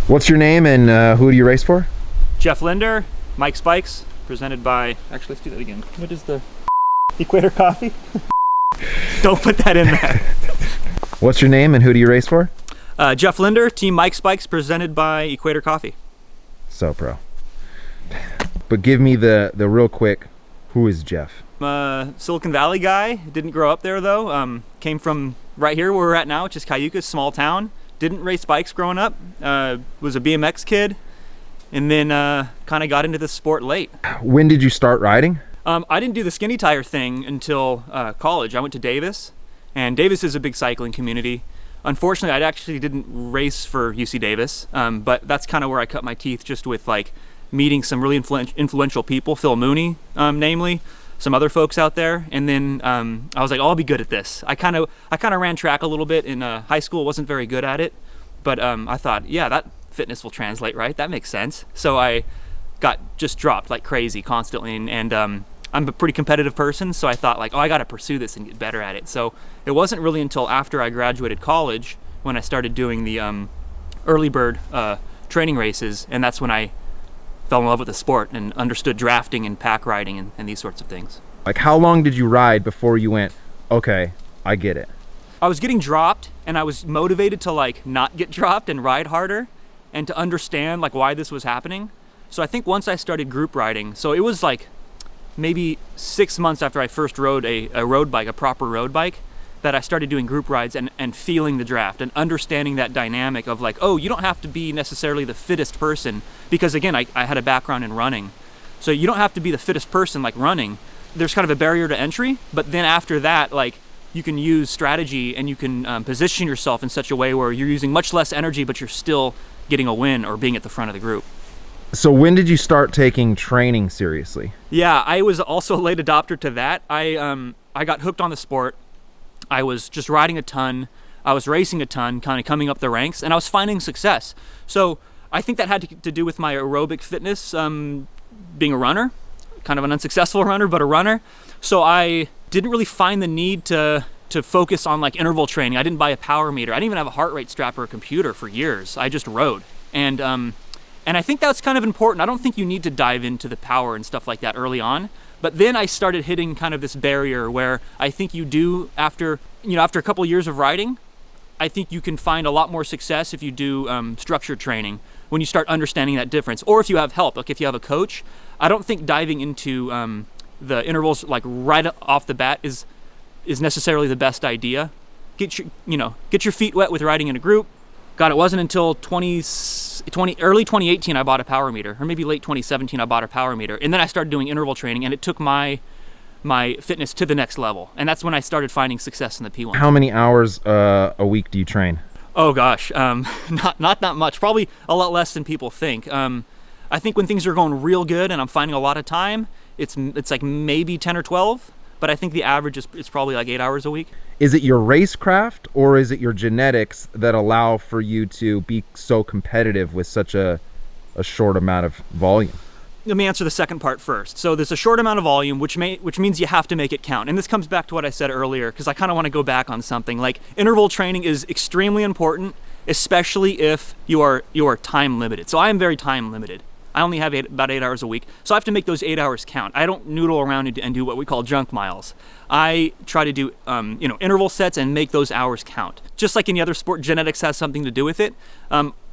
What's your name and who do you race for? Jeff Linder, Mike Spikes, presented by, actually let's do that again. What is the Equator Coffee? Don't put that in there. What's your name and who do you race for? Jeff Linder, Team Mike Spikes, presented by Equator Coffee. So pro. But give me the real quick, who is Jeff? Silicon Valley guy, didn't grow up there though. Came from right here where we're at now, which is Cayucos, small town. Didn't race bikes growing up, was a BMX kid, and then kind of got into the sport late. When did you start riding? I didn't do the skinny tire thing until college. I went to Davis, and Davis is a big cycling community. Unfortunately, I actually didn't race for UC Davis, but that's kind of where I cut my teeth, just with like meeting some really influential people, Phil Mooney, namely, some other folks out there. And then I was like, oh, I'll be good at this. I kind of ran track a little bit in high school, wasn't very good at it, but I thought, yeah, that fitness will translate, right? That makes sense. So I got just dropped like crazy constantly, and I'm a pretty competitive person, so I thought like, oh, I got to pursue this and get better at it. So it wasn't really until after I graduated college when I started doing the early bird training races, and that's when I fell in love with the sport and understood drafting and pack riding and these sorts of things. Like, how long did you ride before you went, okay, I get it? I was getting dropped, and I was motivated to like not get dropped and ride harder and to understand like why this was happening. So I think once I started group riding, so it was like maybe 6 months after I first rode a road bike, a proper road bike, that I started doing group rides and feeling the draft and understanding that dynamic of like, oh, you don't have to be necessarily the fittest person, because again, I had a background in running. So you don't have to be the fittest person like running. There's kind of a barrier to entry, but then after that, like, you can use strategy and you can position yourself in such a way where you're using much less energy, but you're still getting a win or being at the front of the group. So when did you start taking training seriously? Yeah, I was also a late adopter to that. I got hooked on the sport. I was just riding a ton. I was racing a ton, kind of coming up the ranks, and I was finding success. So I think that had to do with my aerobic fitness, being a runner, kind of an unsuccessful runner, but a runner. So I didn't really find the need to focus on like interval training. I didn't buy a power meter. I didn't even have a heart rate strap or a computer for years. I just rode. And I think that's kind of important. I don't think you need to dive into the power and stuff like that early on. But then I started hitting kind of this barrier where I think you do after a couple of years of riding, I think you can find a lot more success if you do structured training, when you start understanding that difference. Or if you have help, like if you have a coach. I don't think diving into the intervals like right off the bat is necessarily the best idea. Get your feet wet with riding in a group. God, it wasn't until early 2018 I bought a power meter, or maybe late 2017 I bought a power meter, and then I started doing interval training, and it took my fitness to the next level, and that's when I started finding success in the P1. How many hours a week do you train? Oh gosh, not that much. Probably a lot less than people think. I think when things are going real good and I'm finding a lot of time, it's like maybe 10 or 12. But I think the average is probably like 8 hours a week. Is it your racecraft or is it your genetics that allow for you to be so competitive with such a short amount of volume? Let me answer the second part first. So there's a short amount of volume, which means you have to make it count. And this comes back to what I said earlier, because I kind of want to go back on something. Like, interval training is extremely important, especially if you are time limited. So I am very time limited. I only have about 8 hours a week, so I have to make those 8 hours count. I don't noodle around and do what we call junk miles. I try to do interval sets and make those hours count. Just like any other sport, genetics has something to do with it.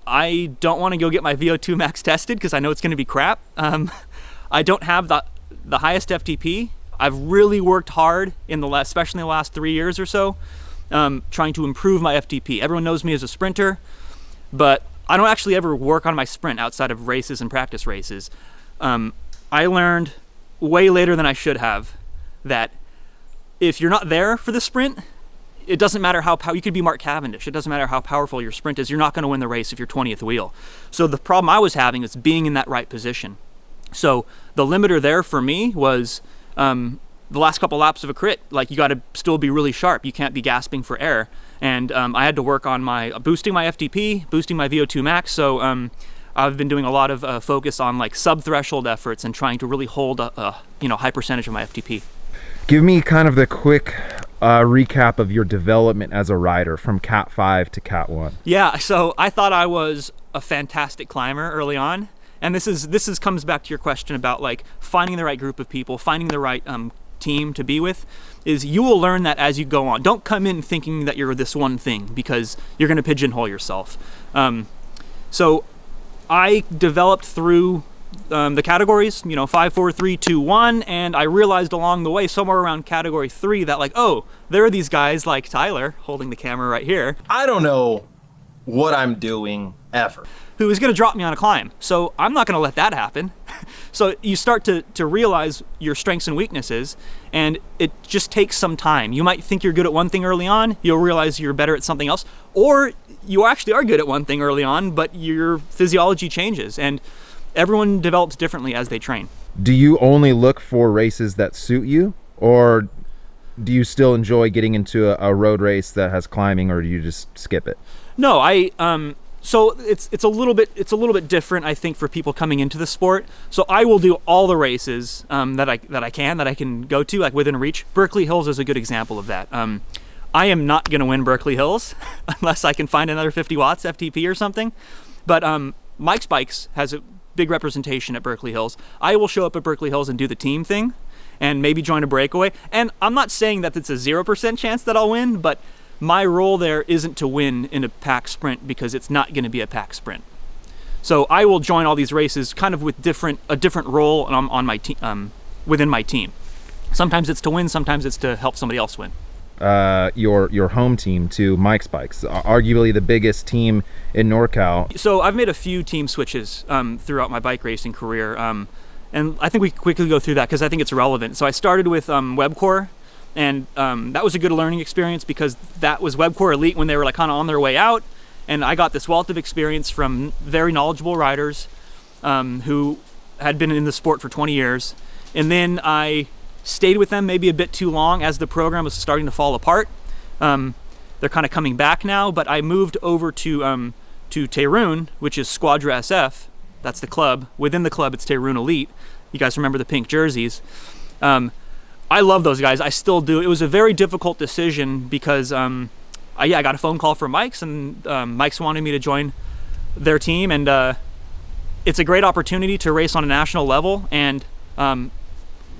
I don't want to go get my VO2 max tested because I know it's going to be crap. I don't have the highest FTP. I've really worked hard especially in the last 3 years or so, trying to improve my FTP. Everyone knows me as a sprinter, but I don't actually ever work on my sprint outside of races and practice races. I learned way later than I should have that if you're not there for the sprint, it doesn't matter you could be Mark Cavendish. It doesn't matter how powerful your sprint is. You're not going to win the race if you're 20th wheel. So the problem I was having is being in that right position. So the limiter there for me was the last couple laps of a crit. Like, you got to still be really sharp. You can't be gasping for air. And I had to work on boosting my FTP, boosting my VO2 max. So I've been doing a lot of focus on like sub-threshold efforts and trying to really hold a high percentage of my FTP. Give me kind of the quick recap of your development as a rider from Cat 5 to Cat 1. Yeah, so I thought I was a fantastic climber early on. And this comes back to your question about like finding the right group of people, finding the right team to be with, is you will learn that as you go on. Don't come in thinking that you're this one thing, because you're going to pigeonhole yourself. So I developed through the categories, 5, 4, 3, 2, 1, and I realized along the way, somewhere around category 3, that like, oh, there are these guys like Tyler, holding the camera right here. I don't know what I'm doing ever. Who is going to drop me on a climb. So I'm not going to let that happen. So you start to realize your strengths and weaknesses, and it just takes some time. You might think you're good at one thing early on, you'll realize you're better at something else, or you actually are good at one thing early on, but your physiology changes, and everyone develops differently as they train. Do you only look for races that suit you, or do you still enjoy getting into a road race that has climbing, or do you just skip it? No, so it's a little bit different, I think, for people coming into the sport. So I will do all the races that I can go to, like within reach. Berkeley Hills is a good example of that. I am not going to win Berkeley Hills unless I can find another 50 watts FTP or something. But Mike's Bikes has a big representation at Berkeley Hills. I will show up at Berkeley Hills and do the team thing and maybe join a breakaway. And I'm not saying that it's a 0% chance that I'll win, but my role there isn't to win in a pack sprint, because it's not going to be a pack sprint. So I will join all these races kind of with a different role on my team, within my team. Sometimes it's to win, sometimes it's to help somebody else win. Your home team to Mike's Bikes, arguably the biggest team in NorCal. So I've made a few team switches throughout my bike racing career, and I think we quickly go through that because I think it's relevant. So I started with Webcore, and that was a good learning experience because that was Webcore Elite when they were like kind of on their way out, and I got this wealth of experience from very knowledgeable riders who had been in the sport for 20 years. And then I stayed with them maybe a bit too long as the program was starting to fall apart. They're kind of coming back now, but I moved over to Tayroon, which is Squadra SF. That's the club. Within the club, it's Tayroon Elite. You guys remember the pink jerseys. I love those guys. I still do. It was a very difficult decision because I got a phone call from Mike's, and Mike's wanted me to join their team, and it's a great opportunity to race on a national level, and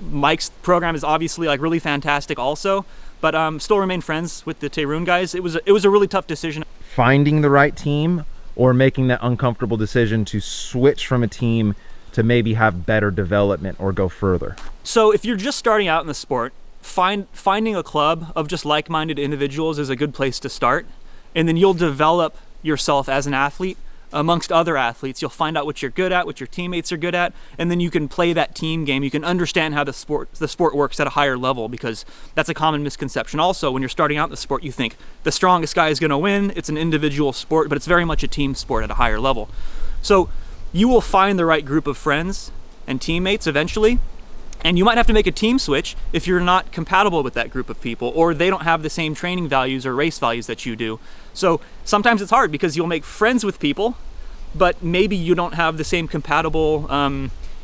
Mike's program is obviously like really fantastic also, but still remain friends with the Tayroon guys. It was a really tough decision. Finding the right team, or making that uncomfortable decision to switch from a team to maybe have better development or go further. So if you're just starting out in the sport, finding a club of just like-minded individuals is a good place to start, and then you'll develop yourself as an athlete amongst other athletes. You'll find out what you're good at, what your teammates are good at, and then you can play that team game. You can understand how the sport works at a higher level, because that's a common misconception also. When you're starting out in the sport, you think the strongest guy is going to win. It's an individual sport, but it's very much a team sport at a higher level. So you will find the right group of friends and teammates eventually, and you might have to make a team switch if you're not compatible with that group of people, or they don't have the same training values or race values that you do. So sometimes it's hard because you'll make friends with people, but maybe you don't have the same compatible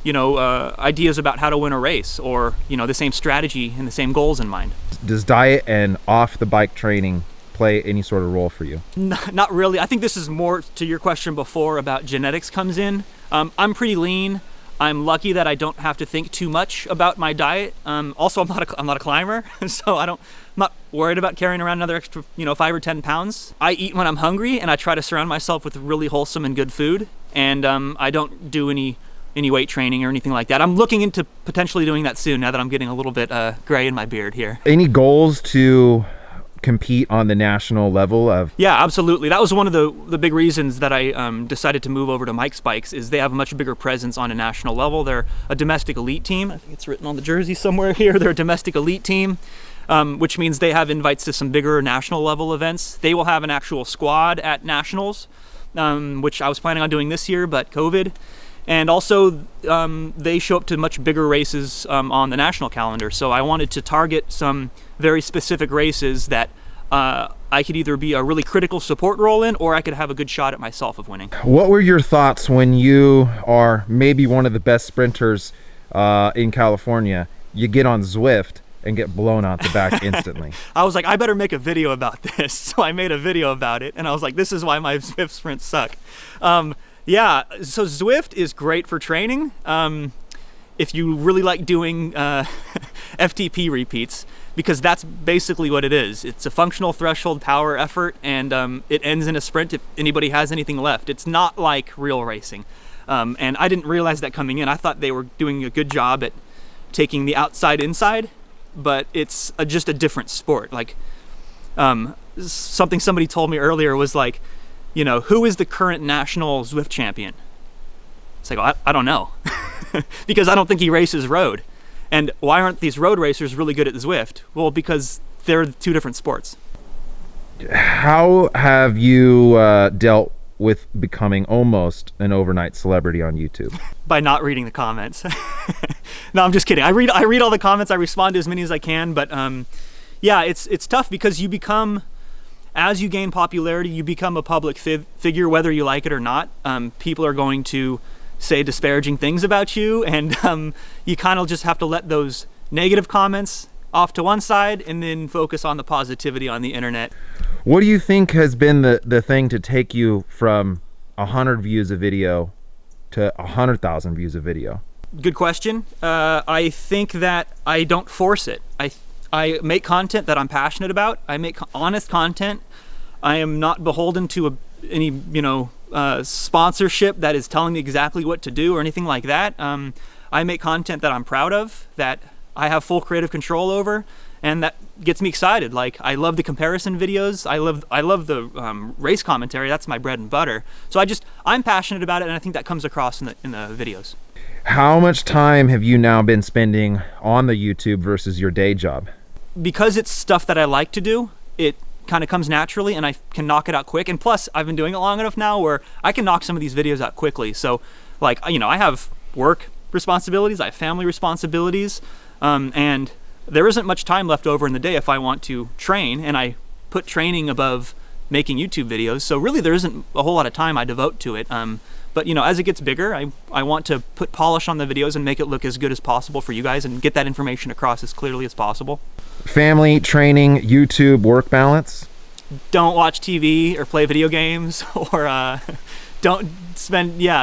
ideas about how to win a race, or the same strategy and the same goals in mind. Does diet and off the bike training play any sort of role for you? Not really. I think this is more to your question before about genetics comes in. I'm pretty lean. I'm lucky that I don't have to think too much about my diet. Also, I'm not a climber, so I'm not worried about carrying around another extra 5 or 10 pounds. I eat when I'm hungry, and I try to surround myself with really wholesome and good food. And I don't do any weight training or anything like that. I'm looking into potentially doing that soon, now that I'm getting a little bit gray in my beard here. Any goals to compete on the national level of? Yeah, absolutely. That was one of the big reasons that I decided to move over to Mike's Bikes, is they have a much bigger presence on a national level. They're a domestic elite team. I think it's written on the jersey somewhere here. They're a domestic elite team, which means they have invites to some bigger national level events. They will have an actual squad at nationals, which I was planning on doing this year, but COVID. And also, they show up to much bigger races on the national calendar. So I wanted to target some very specific races that I could either be a really critical support role in, or I could have a good shot at myself of winning. What were your thoughts when you are maybe one of the best sprinters in California? You get on Zwift and get blown out the back instantly. I was like, I better make a video about this. So I made a video about it, and I was like, this is why my Zwift sprints suck. Yeah, so Zwift is great for training. If you really like doing FTP repeats, because that's basically what it is. It's a functional threshold power effort, and it ends in a sprint if anybody has anything left. It's not like real racing. And I didn't realize that coming in. I thought they were doing a good job at taking the outside inside, but it's just a different sport. Like something somebody told me earlier was like, you know, who is the current national Zwift champion? It's like, well, I don't know. Because I don't think he races road. And why aren't these road racers really good at Zwift? Well, because they're two different sports. How have you dealt with becoming almost an overnight celebrity on YouTube? By not reading the comments. No, I'm just kidding. I read all the comments. I respond to as many as I can. But yeah, it's tough because you become, as you gain popularity, you become a public figure, whether you like it or not. People are going to say disparaging things about you, and you kind of just have to let those negative comments off to one side and then focus on the positivity on the internet. What do you think has been the thing to take you from 100 views a video to 100,000 views a video? Good question. I think that I don't force it. I make content that I'm passionate about. I make honest content. I am not beholden to any sponsorship that is telling me exactly what to do or anything like that. I make content that I'm proud of, that I have full creative control over, and that gets me excited. Like, I love the comparison videos. I love the race commentary. That's my bread and butter. So I'm passionate about it, and I think that comes across in the videos. How much time have you now been spending on the YouTube versus your day job? Because it's stuff that I like to do, it kind of comes naturally, and I can knock it out quick. And plus, I've been doing it long enough now where I can knock some of these videos out quickly. So, like, I have work responsibilities, I have family responsibilities, and there isn't much time left over in the day if I want to train, and I put training above making YouTube videos. So really, there isn't a whole lot of time I devote to it. But as it gets bigger, I want to put polish on the videos and make it look as good as possible for you guys and get that information across as clearly as possible. Family, training, YouTube, work balance? Don't watch TV or play video games, or don't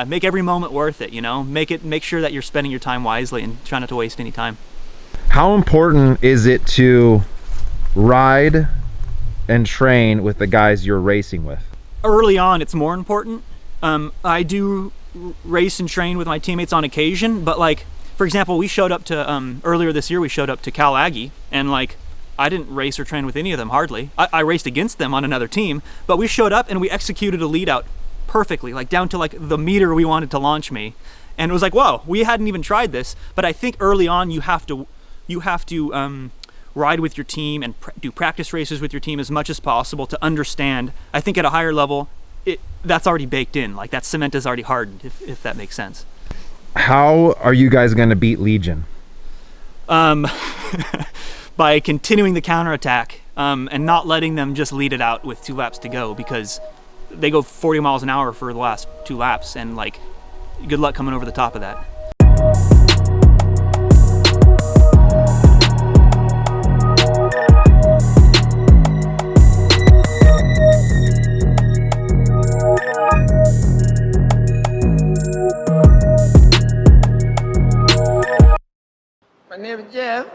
make every moment worth it, make sure that you're spending your time wisely and try not to waste any time. How important is it to ride and train with the guys you're racing with? Early on, it's more important. I do race and train with my teammates on occasion, but like, for example, we showed up to, earlier this year, we showed up to Cal Aggie, and like, I didn't race or train with any of them, hardly. I raced against them on another team, but we showed up and we executed a lead out perfectly, like down to like the meter we wanted to launch me. And it was like, whoa, we hadn't even tried this. But I think early on you have to ride with your team and do practice races with your team as much as possible to understand. I think at a higher level, that's already baked in. Like, that cement is already hardened, if that makes sense. How are you guys going to beat Legion? By continuing the counterattack and not letting them just lead it out with 2 laps to go, because they go 40 miles an hour for the last 2 laps, and like, good luck coming over the top of that. My name is Jeff.